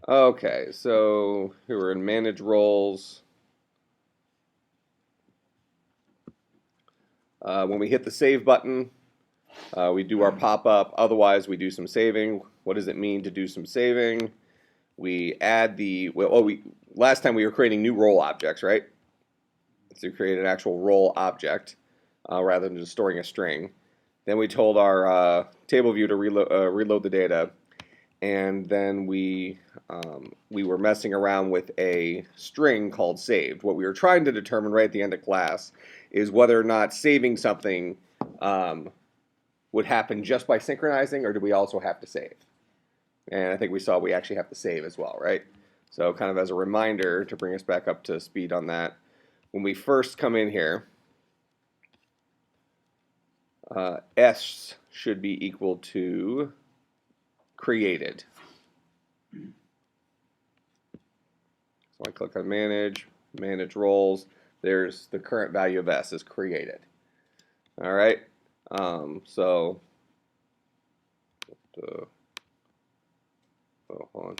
Okay, so here we're in manage roles. When we hit the save button, we do our pop-up. Otherwise, we do some saving. What does it mean to do some saving? We add the, last time we were creating new role objects, right? So we create an actual role object rather than just storing a string. Then we told our table view to reload the data, and then we were messing around with a string called saved. What we were trying to determine right at the end of class is whether or not saving something would happen just by synchronizing, or do we also have to save? And I think we saw we actually have to save as well, right? So kind of as a reminder to bring us back up to speed on that, when we first come in here, S should be equal to created. So I click on manage, manage roles. There's the current value of S is created. All right. So, oh, hold on.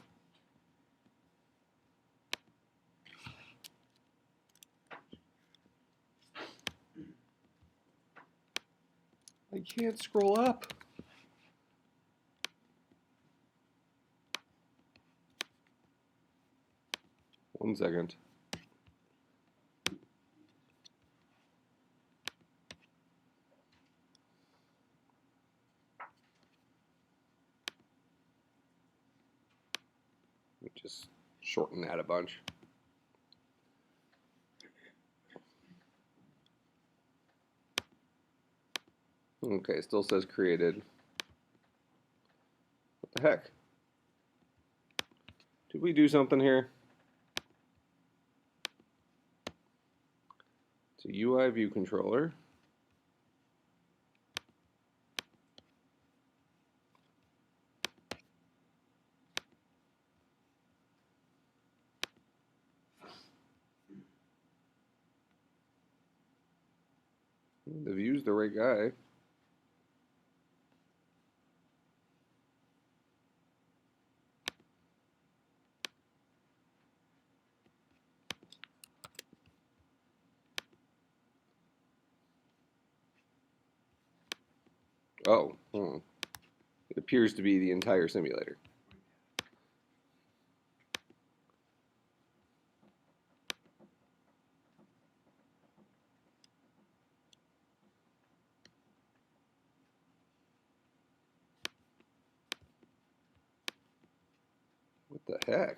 I can't scroll up. One second. Just shorten that a bunch. Okay, still says created. What the heck? Did we do something here? It's a UI view controller. The view's the right guy. Oh, it appears to be the entire simulator. What the heck?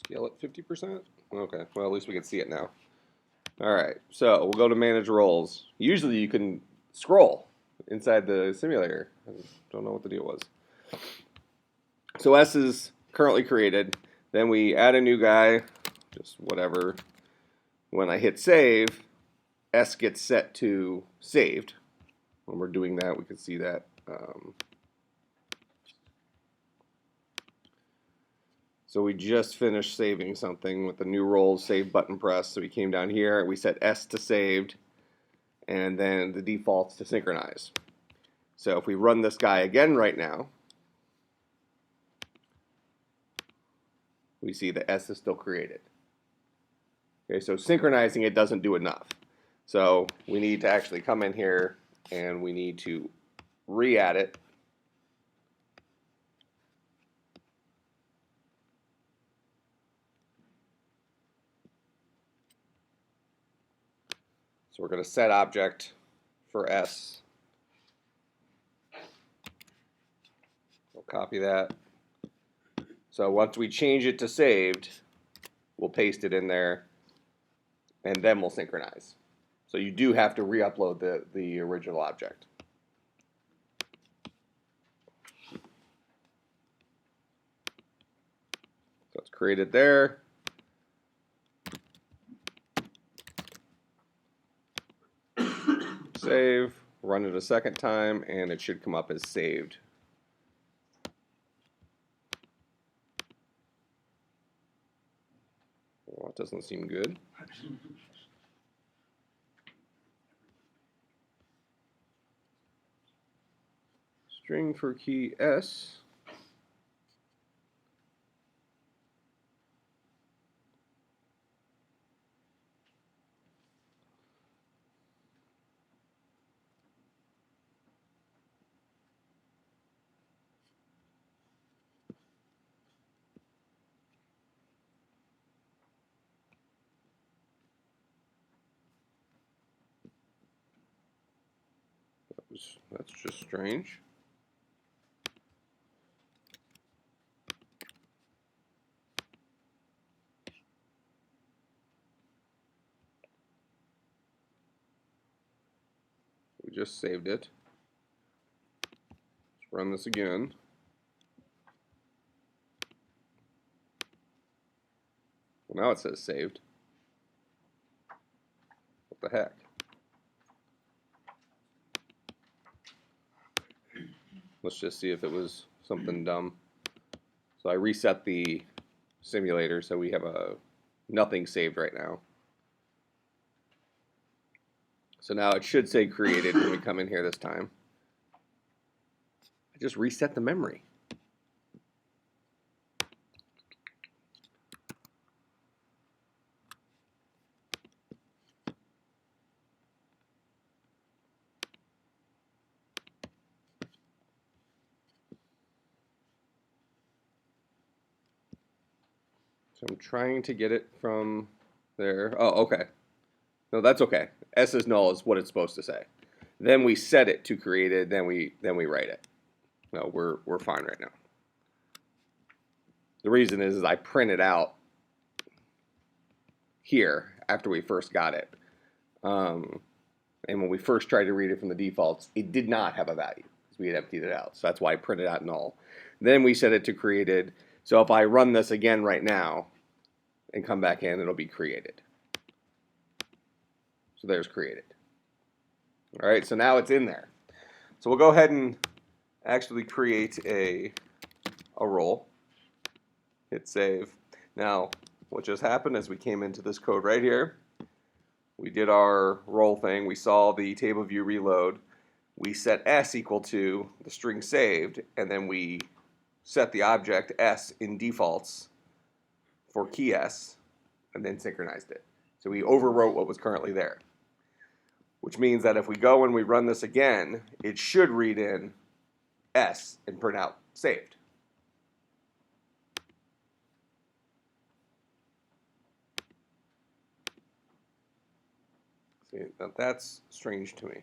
Scale it 50%? Okay, well, at least we can see it now. All right, so we'll go to manage roles. Usually you can scroll inside the simulator. I don't know what the deal was. So S is currently created. Then we add a new guy, just whatever. When I hit save, S gets set to saved. When we're doing that, we can see that. So we just finished saving something with the new role save button press. So we came down here, we set S to saved, and then the defaults to synchronize. So if we run this guy again right now, we see that S is still created. Okay, so synchronizing it doesn't do enough. So we need to actually come in here and we need to re-add it. So we're going to set object for S. We'll copy that. So once we change it to saved, we'll paste it in there, and then we'll synchronize. So you do have to re-upload the original object. create it there. Save, run it a second time, and it should come up as saved. Well, it doesn't seem good. String for key S. That's just strange. We just saved it. Let's run this again. Well, now it says saved. What the heck? Let's just see if it was something dumb. So I reset the simulator so we have nothing saved right now. So now it should say created when we come in here this time. I just reset the memory. So I'm trying to get it from there. Oh, okay. No, that's okay. S is null is what it's supposed to say. Then we set it to created, then we write it. No, we're fine right now. The reason is I printed out here after we first got it. And when we first tried to read it from the defaults, it did not have a value because we had emptied it out. So that's why I printed out null. Then we set it to created. So if I run this again right now and come back in, it'll be created. So there's created. All right, so now it's in there. So we'll go ahead and actually create a role. Hit save. Now, what just happened is we came into this code right here. We did our role thing. We saw the table view reload. We set S equal to the string saved, and then we set the object S in defaults for key S, and then synchronized it. So we overwrote what was currently there, which means that if we go and we run this again, it should read in S and print out saved. See, now that's strange to me.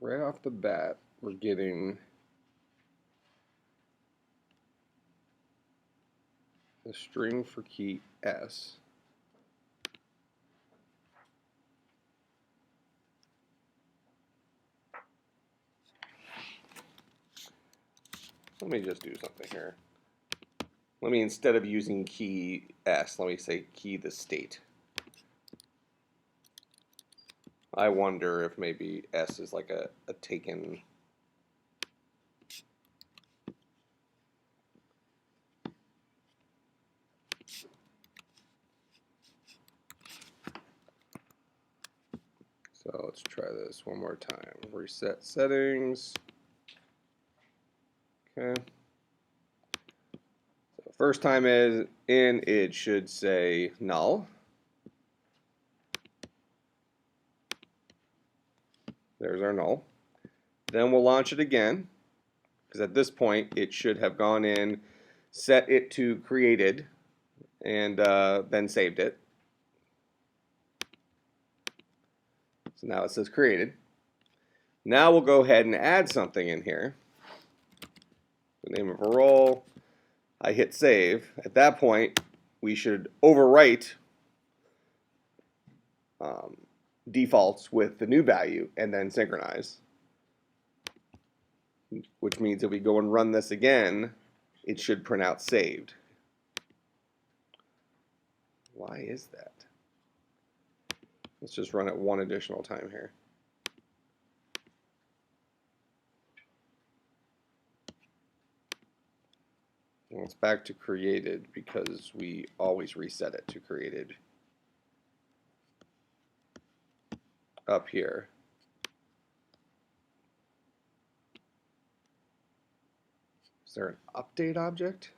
Right off the bat, we're getting the string for key S. Let me just do something here. Let me, instead of using key S, let me say key the state. I wonder if maybe S is like a taken. So let's try this one more time. Reset settings. Okay. So first time is in, it should say null. There's our null. Then we'll launch it again, because at this point it should have gone in, set it to created, and then saved it. So now it says created. Now we'll go ahead and add something in here. The name of a role. I hit save. At that point, we should overwrite defaults with the new value and then synchronize. Which means if we go and run this again, it should print out saved. Why is that? Let's just run it one additional time here. Well, it's back to created because we always reset it to created up here. Is there an update object?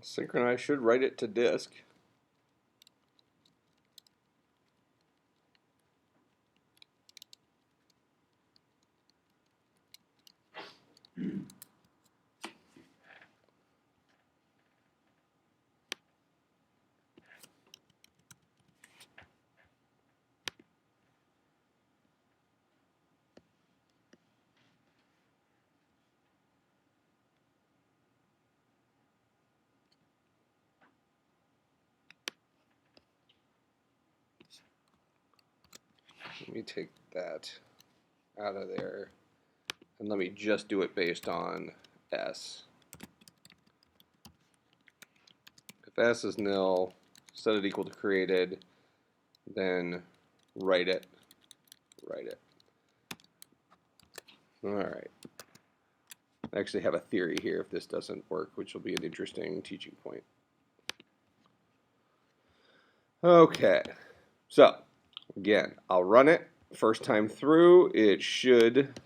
Synchronize should write it to disk. Let me take that out of there, and let me just do it based on S. If S is nil, set it equal to created, then write it. All right. I actually have a theory here if this doesn't work, which will be an interesting teaching point. Okay, so again, I'll run it. First time through, it should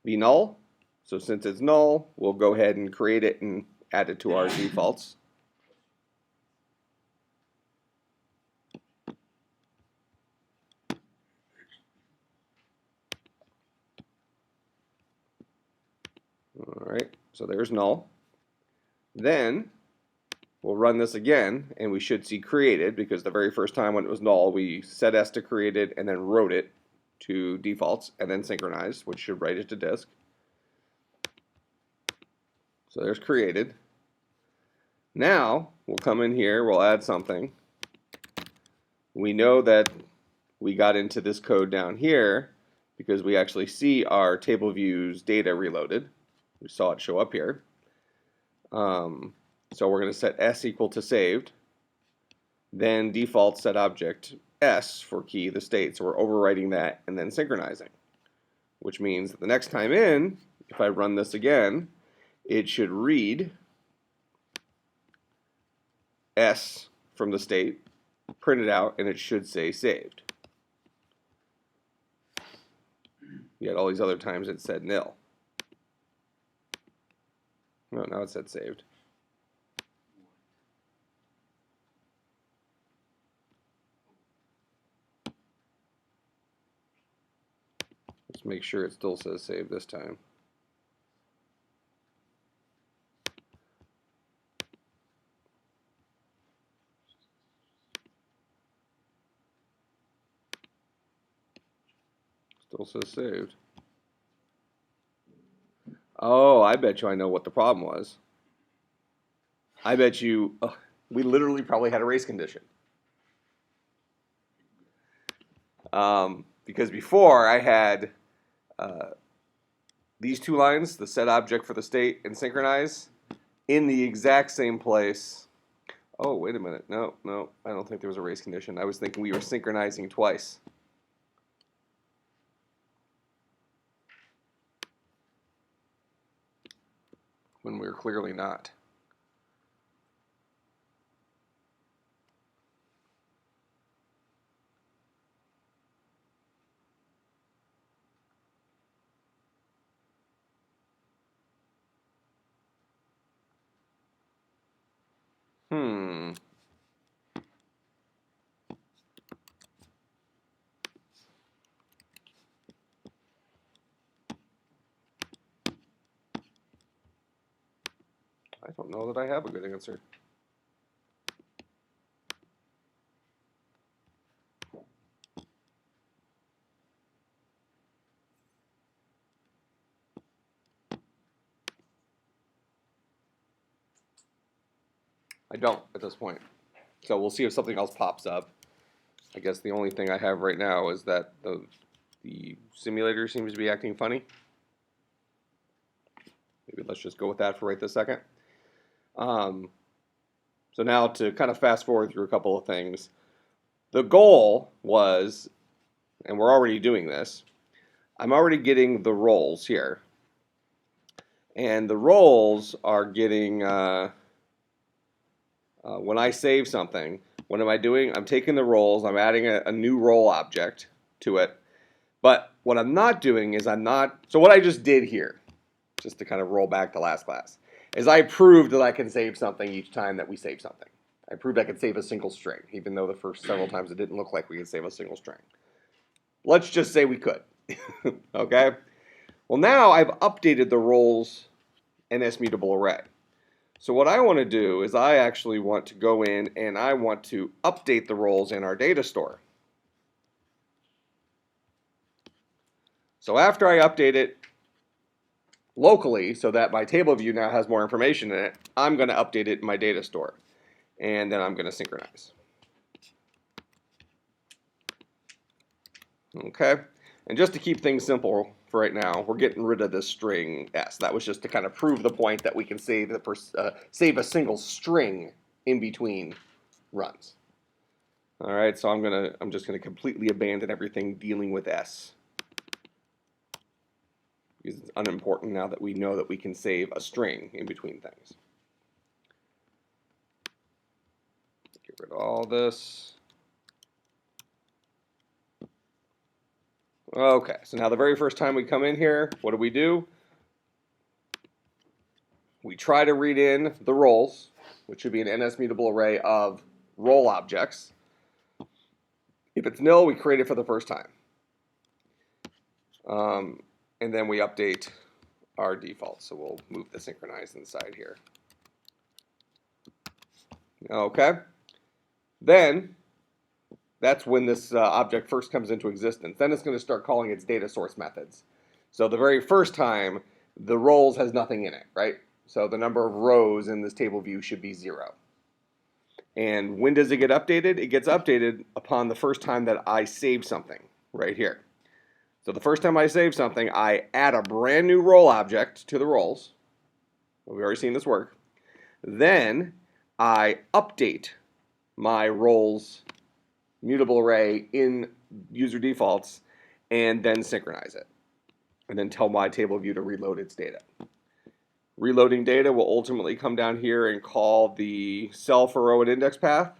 be null. So since it's null, we'll go ahead and create it and add it to our defaults. All right, so there's null. Then we'll run this again, and we should see created, because the very first time when it was null, we set S to created and then wrote it to defaults and then synchronized, which should write it to disk. So there's created. Now we'll come in here, we'll add something. We know that we got into this code down here because we actually see our table views data reloaded. We saw it show up here. So we're going to set S equal to saved, then default set object S for key the state. So we're overwriting that and then synchronizing, which means that the next time in, if I run this again, it should read S from the state, print it out, and it should say saved. Yet all these other times it said nil. No, now it said saved. Let's make sure it still says save this time. Still says saved. Oh, I bet you I know what the problem was. I bet you we literally probably had a race condition. Because before I had these two lines, the set object for the state and synchronize, in the exact same place. Oh, wait a minute. No, I don't think there was a race condition. I was thinking we were synchronizing twice. When we were clearly not. Hmm. I don't know that I have a good answer. I don't at this point. So we'll see if something else pops up. I guess the only thing I have right now is that the simulator seems to be acting funny. Maybe let's just go with that for right this second. So now to kind of fast forward through a couple of things. The goal was, and we're already doing this, I'm already getting the roles here. And the roles are getting, when I save something, what am I doing? I'm taking the roles, I'm adding a new role object to it. But what I'm not doing is so what I just did here, just to kind of roll back to last class, is I proved that I can save something each time that we save something. I proved I could save a single string, even though the first several times it didn't look like we could save a single string. Let's just say we could, okay? Well, now I've updated the roles NS mutable array. So what I want to do is I actually want to go in and I want to update the roles in our data store. So after I update it locally so that my table view now has more information in it, I'm going to update it in my data store. And then I'm going to synchronize. Okay, and just to keep things simple for right now, we're getting rid of this string s. That was just to kind of prove the point that we can save a single string in between runs. All right, so I'm just gonna completely abandon everything dealing with s because it's unimportant now that we know that we can save a string in between things. Get rid of all this. Okay, so now the very first time we come in here, what do? We try to read in the roles, which should be an NS mutable array of role objects. If it's nil, we create it for the first time. And then we update our default. So we'll move the synchronize inside here. Okay. Then that's when this object first comes into existence. Then it's going to start calling its data source methods. So the very first time, the roles has nothing in it, right? So the number of rows in this table view should be 0. And when does it get updated? It gets updated upon the first time that I save something, right here. So the first time I save something, I add a brand new role object to the roles. We've already seen this work. Then I update my roles mutable array in user defaults and then synchronize it. And then tell my table view to reload its data. Reloading data will ultimately come down here and call the cell for row and index path.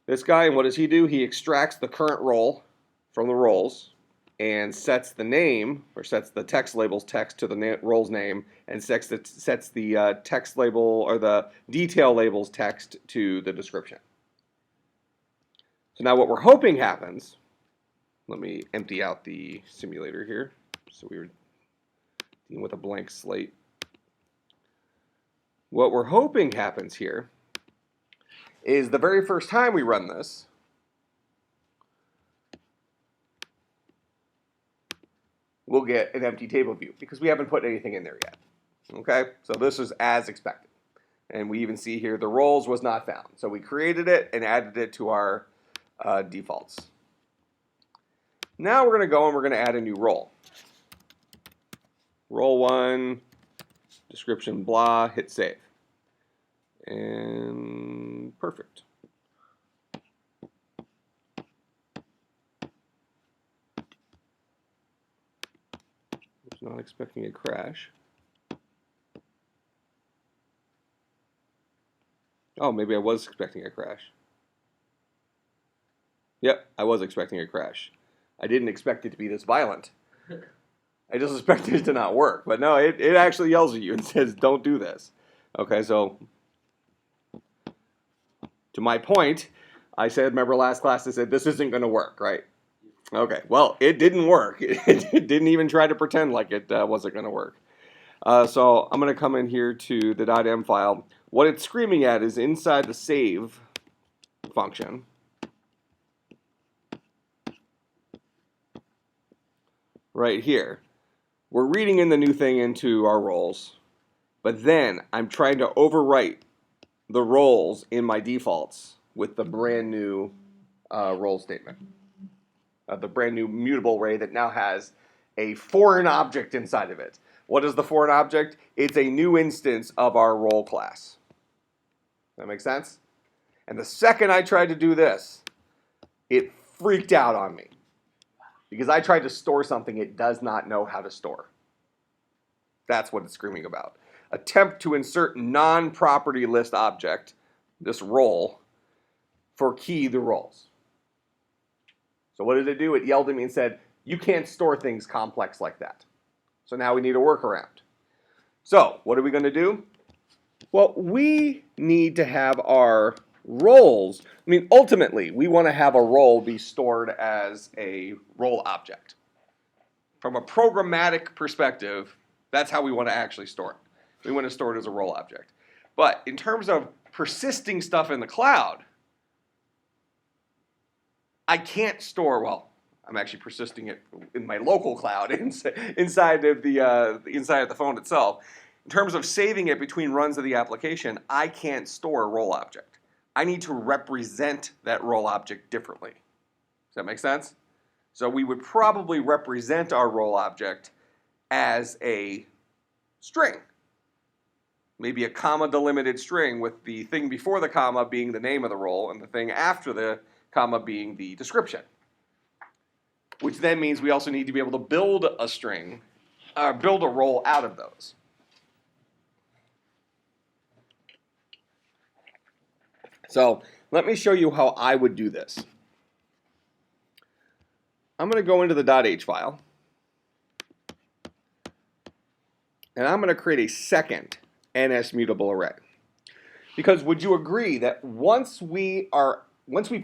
This guy, and what does he do? He extracts the current role from the roles and sets the name, or sets the text label's text to the role's name, and sets the text label or the detail label's text to the description. So now what we're hoping happens, let me empty out the simulator here. So we were dealing with a blank slate. What we're hoping happens here is the very first time we run this, we'll get an empty table view because we haven't put anything in there yet. Okay, so this is as expected. And we even see here the roles was not found. So we created it and added it to our defaults. Now we're going to go and we're going to add a new role. Role 1, description blah, hit save. And perfect. Was not expecting a crash. Oh, maybe I was expecting a crash. Yep, I was expecting a crash. I didn't expect it to be this violent. I just expected it to not work. But no, it actually yells at you and says, don't do this. Okay, so to my point, I said, remember last class I said, this isn't going to work, right? Okay, well, it didn't work. It didn't even try to pretend like it wasn't going to work. So I'm going to come in here to the .m file. What it's screaming at is inside the save function. Right here. We're reading in the new thing into our roles, but then I'm trying to overwrite the roles in my defaults with the brand new role statement. The brand new mutable array that now has a foreign object inside of it. What is the foreign object? It's a new instance of our role class. That make sense? And the second I tried to do this, it freaked out on me. Because I tried to store something it does not know how to store. That's what it's screaming about. Attempt to insert non-property list object, this role, for key the roles. So what did it do? It yelled at me and said, you can't store things complex like that. So now we need a workaround. So what are we going to do? Well, we need to have our roles. I mean, ultimately, we want to have a role be stored as a role object. From a programmatic perspective, that's how we want to actually store it. We want to store it as a role object. But in terms of persisting stuff in the cloud, I can't store, well, I'm actually persisting it in my local cloud inside of the phone itself. In terms of saving it between runs of the application, I can't store a role object. I need to represent that role object differently. Does that make sense? So we would probably represent our role object as a string. Maybe a comma delimited string with the thing before the comma being the name of the role and the thing after the comma being the description. Which then means we also need to be able to build a string, build a role out of those. So let me show you how I would do this. I'm going to go into the .h file, and I'm going to create a second NS mutable array. Because would you agree that once we've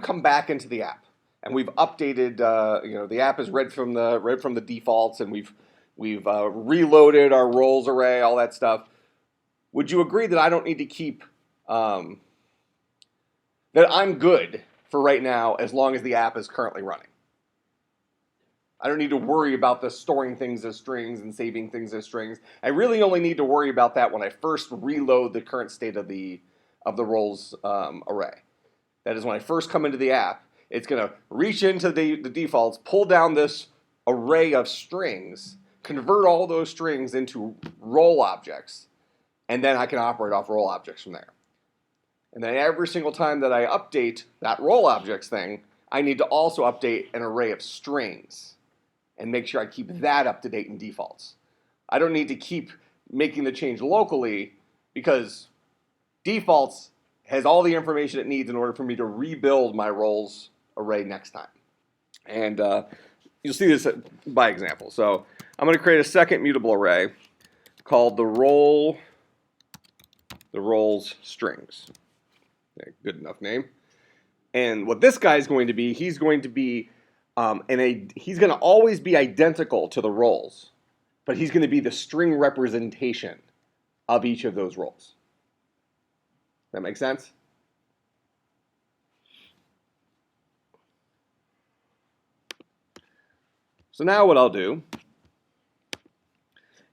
come back into the app and we've updated, the app is read from the defaults, and we've reloaded our roles array, all that stuff. Would you agree that I don't need to keep that I'm good for right now as long as the app is currently running? I don't need to worry about this storing things as strings and saving things as strings. I really only need to worry about that when I first reload the current state of the roles array. That is when I first come into the app, it's going to reach into the defaults, pull down this array of strings, convert all those strings into role objects, and then I can operate off role objects from there. And then every single time that I update that role objects thing, I need to also update an array of strings and make sure I keep that up to date in defaults. I don't need to keep making the change locally because defaults has all the information it needs in order for me to rebuild my roles array next time. And you'll see this by example. So I'm going to create a second mutable array called the roles strings. Okay, good enough name. And what this guy is going to be, he's going to be he's going to always be identical to the roles, but he's going to be the string representation of each of those roles. That make sense? So now what I'll do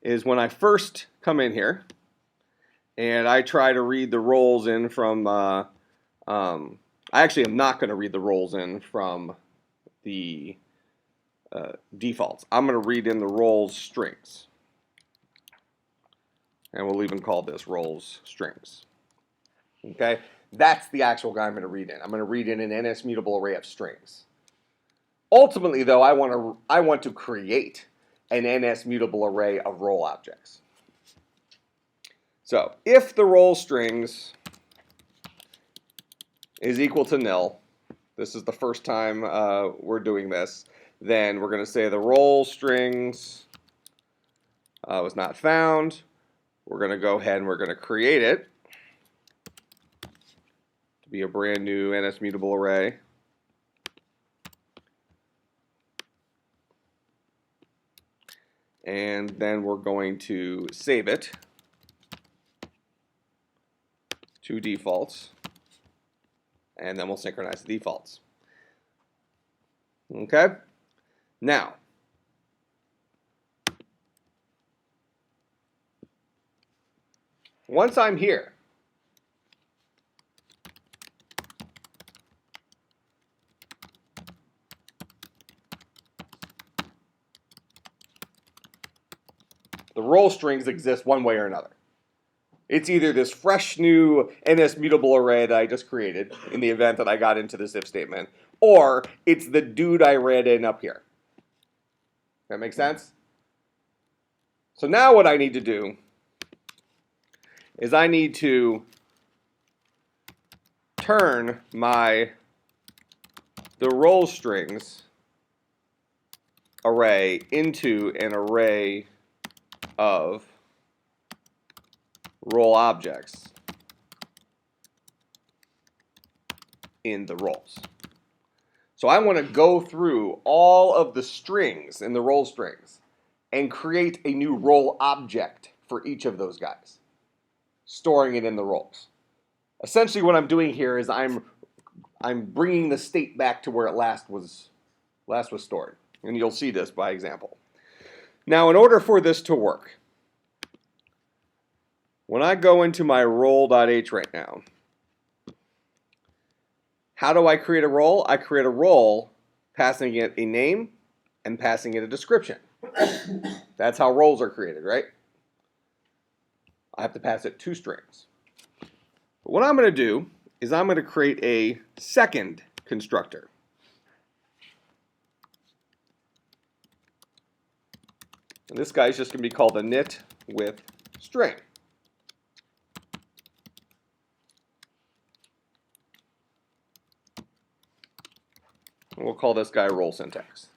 is when I first come in here and I try to read the roles in from, I actually am not going to read the roles in from the defaults. I'm going to read in the roles strings. And we'll even call this roles strings. Okay? That's the actual guy I'm going to read in. I'm going to read in an NS mutable array of strings. Ultimately, though, I want to create an NS mutable array of role objects. So, if the role strings is equal to nil, this is the first time we're doing this, then we're going to say the role strings was not found. We're going to go ahead and we're going to create it to be a brand new NS mutable array. And then we're going to save it to defaults. And then we'll synchronize the defaults. Okay? Now, once I'm here, the role strings exist one way or another. It's either this fresh new NS mutable array that I just created in the event that I got into this if statement, or it's the dude I read in up here. That make sense? So now what I need to do is I need to turn the role strings array into an array of role objects in the roles. So I want to go through all of the strings in the role strings and create a new role object for each of those guys, storing it in the roles. Essentially what I'm doing here is I'm bringing the state back to where it last was stored. And you'll see this by example. Now in order for this to work, when I go into my role.h right now, how do I create a role? I create a role passing it a name and passing it a description. That's how roles are created, right? I have to pass it 2 strings. But what I'm going to do is I'm going to create a second constructor. And this guy is just going to be called init with string. And we'll call this guy role syntax.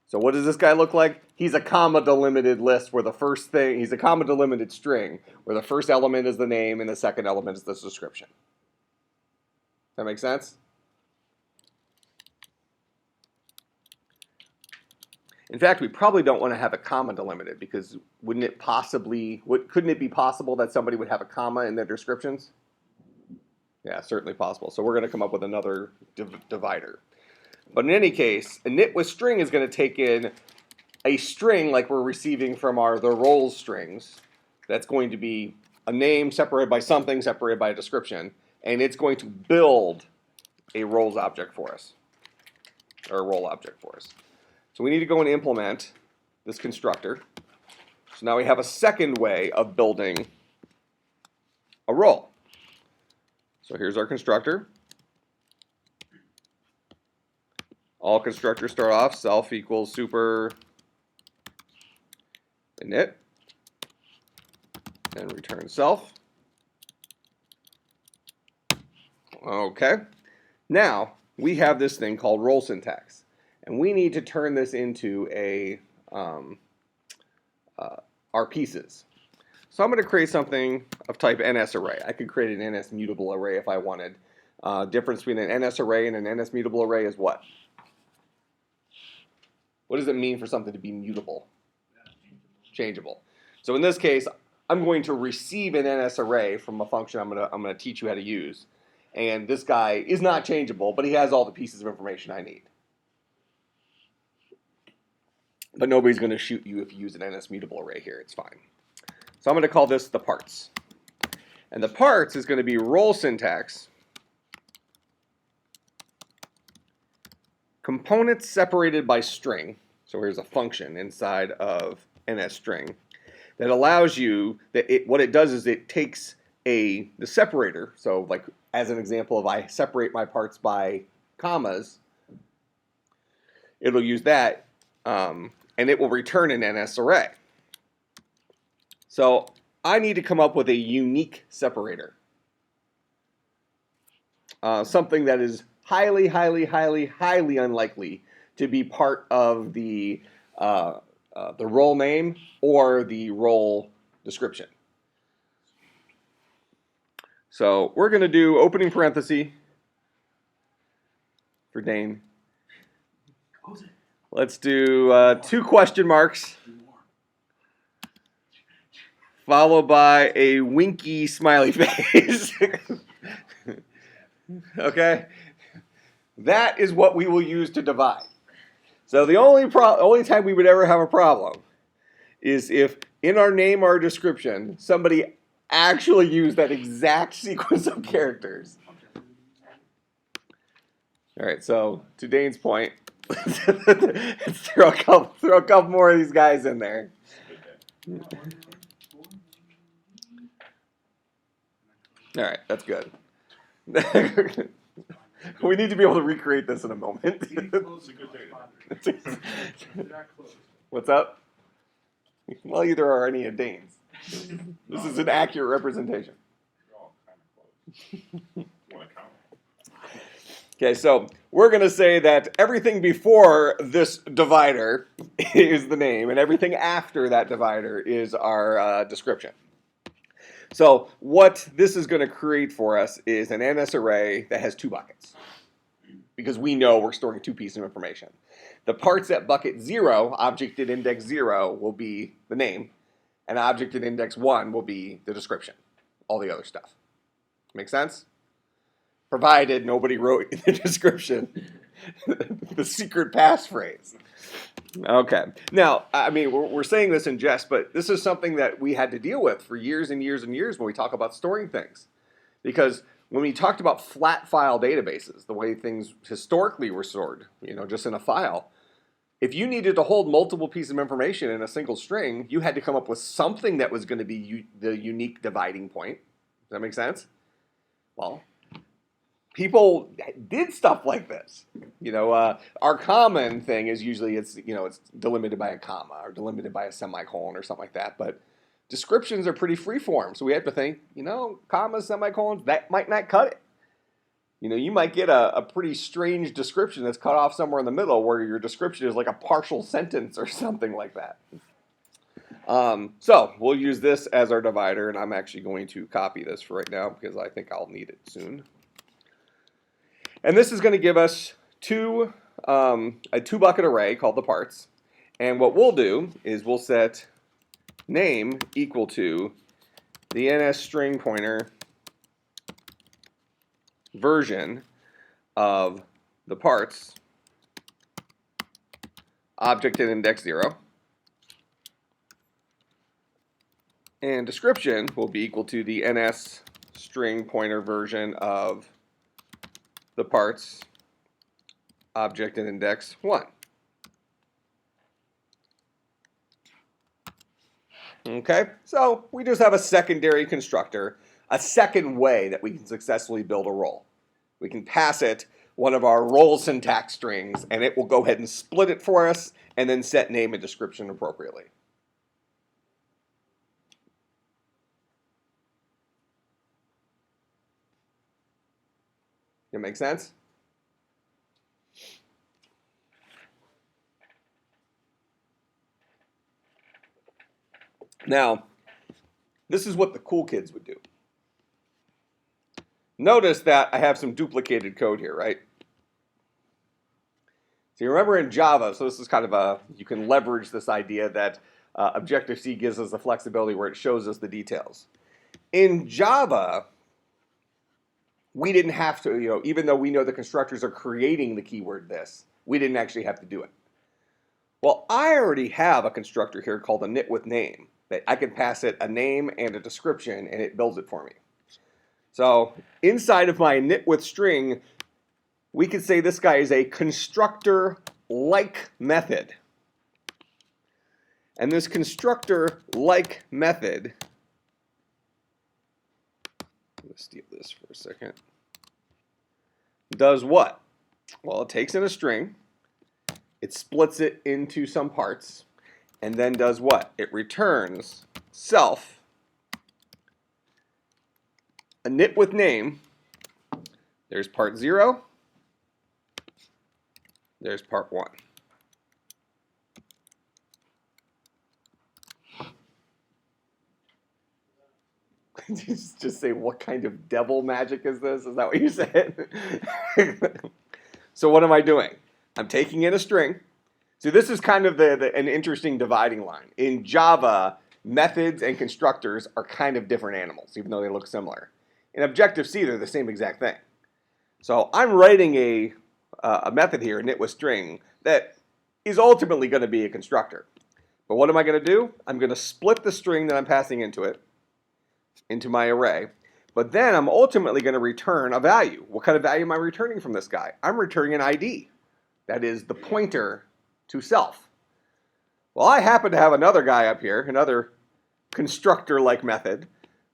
So what does this guy look like? He's a comma delimited list where the first thing, he's a comma delimited string where the first element is the name and the second element is the description. That make sense? In fact, we probably don't want to have a comma delimited because couldn't it be possible that somebody would have a comma in their descriptions? Yeah, certainly possible. So we're going to come up with another divider. But in any case, init with string is going to take in a string like we're receiving from the roles strings. That's going to be a name separated by something, separated by a description. And it's going to build a roles object for us, or a role object for us. So we need to go and implement this constructor. So now we have a second way of building a role. So here's our constructor. All constructors start off self equals super init, and return self. Okay. Now we have this thing called role syntax, and we need to turn this into our pieces. So I'm going to create something of type NS array. I could create an NS mutable array if I wanted. Difference between an NS array and an NS mutable array is what? What does it mean for something to be mutable? Changeable. So in this case, I'm going to receive an NS array from a function I'm going to teach you how to use. And this guy is not changeable, but he has all the pieces of information I need. but nobody's going to shoot you if you use an NS mutable array here. It's fine. So I'm going to call this the parts. And the parts is going to be role syntax, components separated by string. So here's a function inside of NS string that allows you, what it does is it takes the separator. So like as an example, if I separate my parts by commas, it'll use that, and it will return an NS array. So I need to come up with a unique separator. Something that is highly, highly, highly, highly unlikely to be part of the role name or the role description. So we're going to do opening parenthesis for Dane. Let's do 2 question marks, followed by a winky smiley face. Okay? That is what we will use to divide. So the only time we would ever have a problem is if in our name or description somebody actually used that exact sequence of characters. All right, so to Dane's point, let's throw a couple more of these guys in there. All right, that's good. We need to be able to recreate this in a moment. What's up? Well, either are any of Dane's. This is an accurate representation. Okay, so we're going to say that everything before this divider is the name, and everything after that divider is our description. So what this is going to create for us is an NS array that has 2 buckets, because we know we're storing 2 pieces of information. The parts at bucket 0, object at index 0, will be the name, and object at index 1 will be the description, all the other stuff. Make sense? Provided nobody wrote in the description the secret passphrase. Okay. Now, I mean, we're saying this in jest, but this is something that we had to deal with for years and years and years when we talk about storing things. Because when we talked about flat file databases, the way things historically were stored, just in a file, if you needed to hold multiple pieces of information in a single string, you had to come up with something that was going to be the unique dividing point. Does that make sense? Well, people did stuff like this. Our common thing is usually it's delimited by a comma or delimited by a semicolon or something like that. But descriptions are pretty freeform, so we have to think, commas, semicolons, that might not cut it. You might get a pretty strange description that's cut off somewhere in the middle where your description is like a partial sentence or something like that. So we'll use this as our divider, and I'm actually going to copy this for right now because I think I'll need it soon. And this is going to give us a 2-bucket array called the parts. And what we'll do is we'll set name equal to the NS string pointer version of the parts object at index 0. And description will be equal to the NS string pointer version of the parts object at index 1. Okay, so we just have a secondary constructor, a second way that we can successfully build a role. We can pass it one of our role syntax strings, and it will go ahead and split it for us, and then set name and description appropriately. That make sense? Now, this is what the cool kids would do. Notice that I have some duplicated code here, right? So you remember in Java, so this is kind of you can leverage this idea that Objective-C gives us the flexibility where it shows us the details. In Java, we didn't have to, even though we know the constructors are creating the keyword this, we didn't actually have to do it. Well, I already have a constructor here called a knitWithName that I can pass it a name and a description and it builds it for me. So inside of my knitWithString, we could say this guy is a constructor-like method. And this constructor-like method, let's steal this for a second, does what? Well, it takes in a string, it splits it into some parts, and then does what? It returns self, a knitWithName. There's part 0, there's part 1. Just say, what kind of devil magic is this? Is that what you said? So what am I doing? I'm taking in a string. So this is kind of an interesting dividing line. In Java, methods and constructors are kind of different animals, even though they look similar. In Objective-C, they're the same exact thing. So I'm writing a method here, a knitWithString, that is ultimately going to be a constructor. But what am I going to do? I'm going to split the string that I'm passing into it, into my array, but then I'm ultimately going to return a value. What kind of value am I returning from this guy? I'm returning an ID. That is the pointer to self. Well, I happen to have another guy up here, another constructor-like method,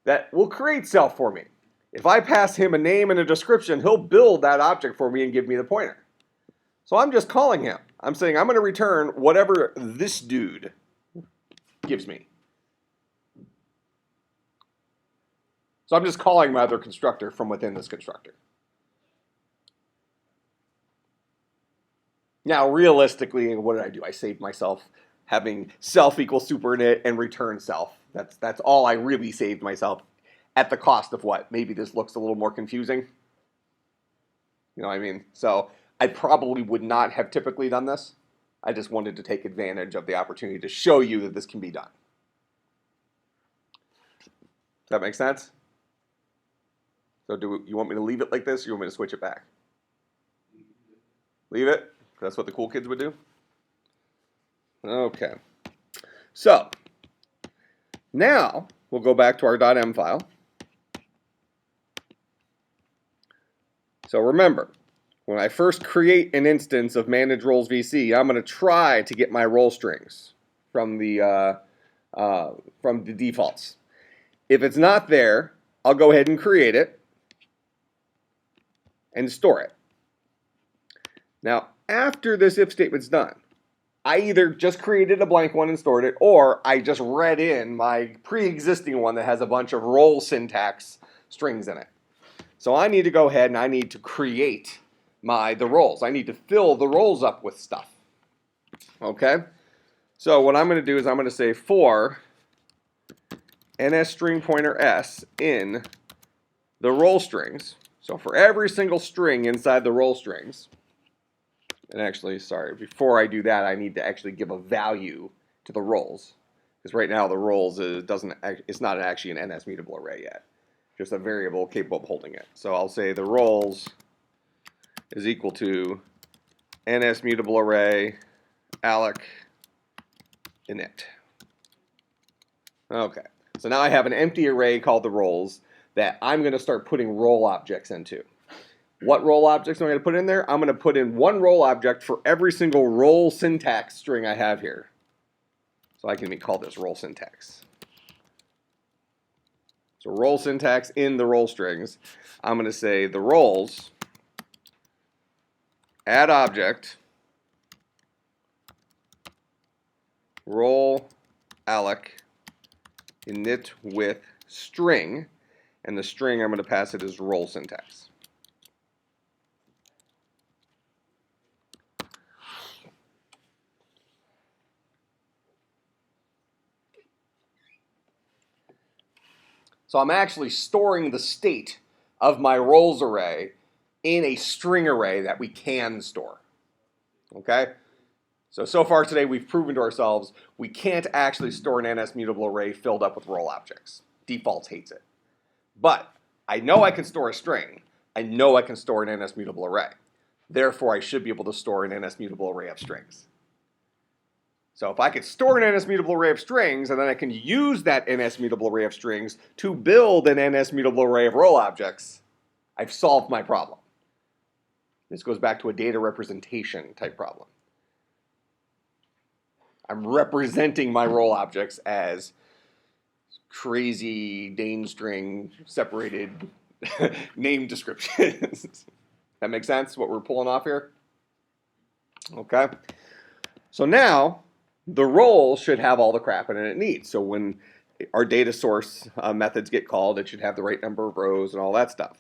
that will create self for me. If I pass him a name and a description, he'll build that object for me and give me the pointer. So I'm just calling him. I'm saying I'm going to return whatever this dude gives me. So I'm just calling my other constructor from within this constructor. Now, realistically, what did I do? I saved myself having self equals superinit and return self. That's all I really saved myself at the cost of what? Maybe this looks a little more confusing. You know what I mean? So I probably would not have typically done this. I just wanted to take advantage of the opportunity to show you that this can be done. Does that make sense? So do you want me to leave it like this, or you want me to switch it back? Leave it? That's what the cool kids would do? Okay. So now we'll go back to our .m file. So remember, when I first create an instance of manage roles VC, I'm going to try to get my role strings from the defaults. If it's not there, I'll go ahead and create it and store it. Now, after this if statement's done, I either just created a blank one and stored it, or I just read in my pre-existing one that has a bunch of role syntax strings in it. So I need to go ahead and I need to create the roles. I need to fill the roles up with stuff. Okay? So what I'm going to do is I'm going to say for ns string pointer s in the role strings. So for every single string inside the role strings, and actually, sorry, before I do that, I need to actually give a value to the roles. Because right now the roles it's not actually an NS mutable array yet. Just a variable capable of holding it. So I'll say the roles is equal to NS mutable array alloc init. Okay, so now I have an empty array called the roles that I'm going to start putting role objects into. What role objects am I going to put in there? I'm going to put in one role object for every single role syntax string I have here. So I can call this role syntax. So role syntax in the role strings. I'm going to say the roles add object role alloc init with string, and the string I'm going to pass it as role syntax. So I'm actually storing the state of my roles array in a string array that we can store. Okay? So far today we've proven to ourselves we can't actually store an NS mutable array filled up with role objects. Defaults hates it. But I know I can store a string. I know I can store an NS mutable array. Therefore, I should be able to store an NS mutable array of strings. So if I could store an NS mutable array of strings, and then I can use that NS mutable array of strings to build an NS mutable array of role objects, I've solved my problem. This goes back to a data representation type problem. I'm representing my role objects as crazy Dane string separated name descriptions. That makes sense, what we're pulling off here? Okay. So now, the role should have all the crap in it needs. So when our data source methods get called, it should have the right number of rows and all that stuff.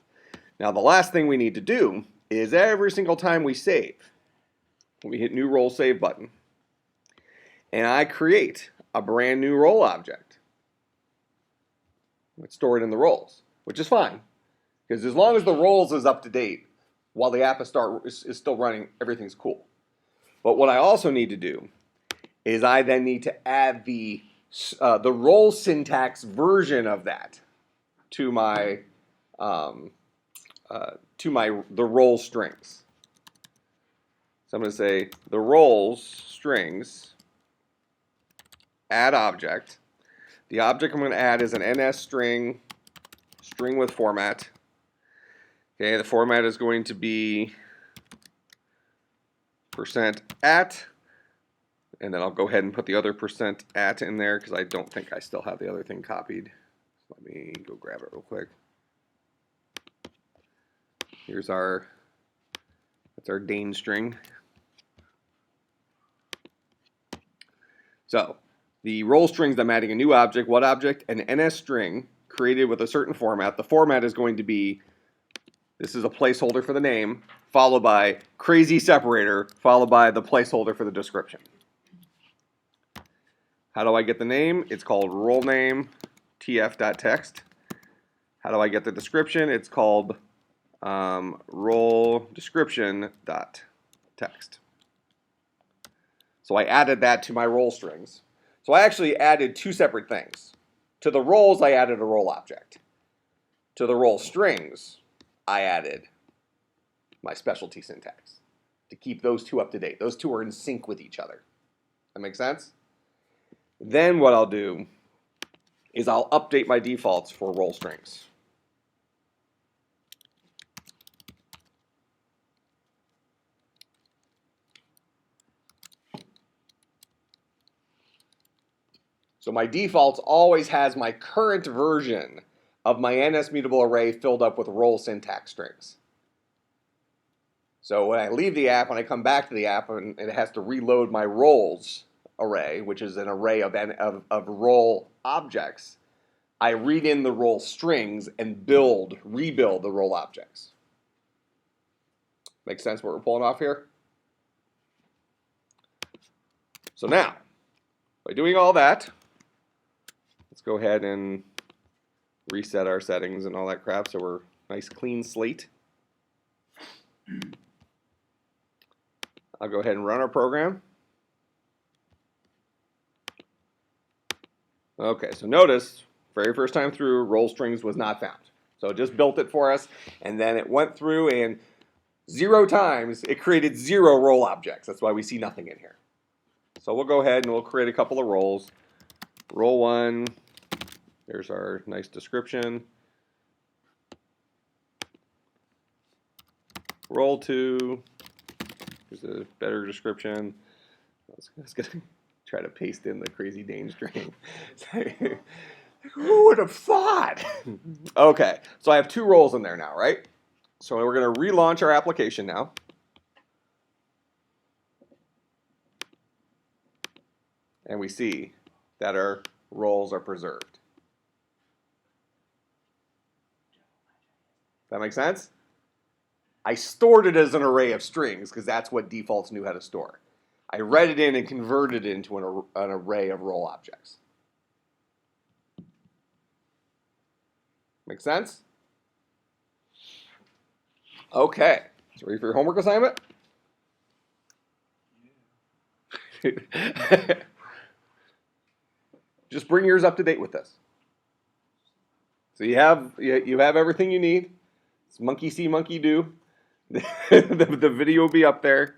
Now the last thing we need to do is every single time we save, we hit new role save button, and I create a brand new role object. It's stored in the roles, which is fine, because as long as the roles is up to date while the app is still running, everything's cool. But what I also need to do is I then need to add the role syntax version of that to my the role strings. So I'm going to say the roles strings add object. The object I'm going to add is an NS string with format. Okay, the format is going to be %at, and then I'll go ahead and put the other %at in there because I don't think I still have the other thing copied. Let me go grab it real quick. Here's that's our Dane string. So the role strings, I'm adding a new object. What object? An NS string created with a certain format. The format is going to be, this is a placeholder for the name, followed by crazy separator, followed by the placeholder for the description. How do I get the name? It's called role name tf.text. How do I get the description? It's called role description.text. So I added that to my role strings. So I actually added two separate things. To the roles, I added a role object. To the role strings, I added my specialty syntax to keep those two up to date. Those two are in sync with each other. That makes sense? Then what I'll do is I'll update my defaults for role strings. So my defaults always has my current version of my NS mutable array filled up with role syntax strings. So when I leave the app, when I come back to the app, and it has to reload my roles array, which is an array of role objects, I read in the role strings and rebuild the role objects. Make sense what we're pulling off here? So now, by doing all that, let's go ahead and reset our settings and all that crap so we're nice clean slate. I'll go ahead and run our program. Okay, so notice, very first time through, role strings was not found. So it just built it for us, and then it went through and 0 times it created 0 role objects. That's why we see nothing in here. So we'll go ahead and we'll create a couple of roles. Role 1, there's our nice description. Role 2, here's a better description. I was going to try to paste in the crazy Dane string. Who would have thought? Okay, so I have 2 roles in there now, right? So we're going to relaunch our application now. And we see that our roles are preserved. That make sense? I stored it as an array of strings because that's what defaults knew how to store. I read it in and converted it into an array of role objects. Make sense? Okay, so ready for your homework assignment? Just bring yours up to date with this. So you have everything you need. It's monkey see, monkey do. the video will be up there.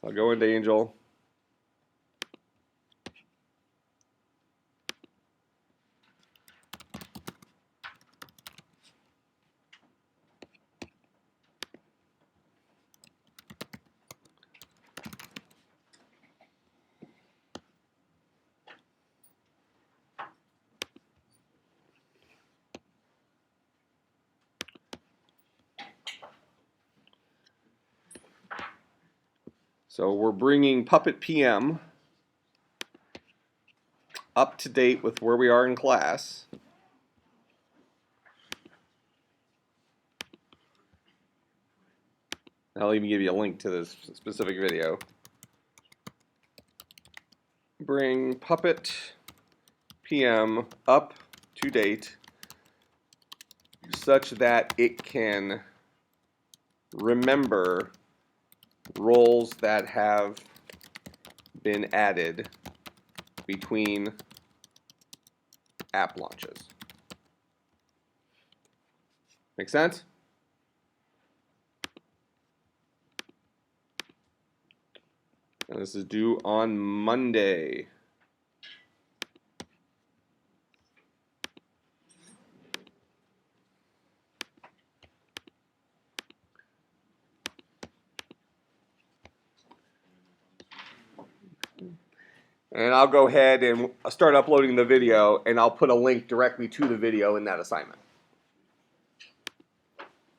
I'll go into Angel. So we're bringing Puppet PM up to date with where we are in class. I'll even give you a link to this specific video. Bring Puppet PM up to date such that it can remember roles that have been added between app launches. Make sense? And this is due on Monday. And I'll go ahead and start uploading the video, and I'll put a link directly to the video in that assignment.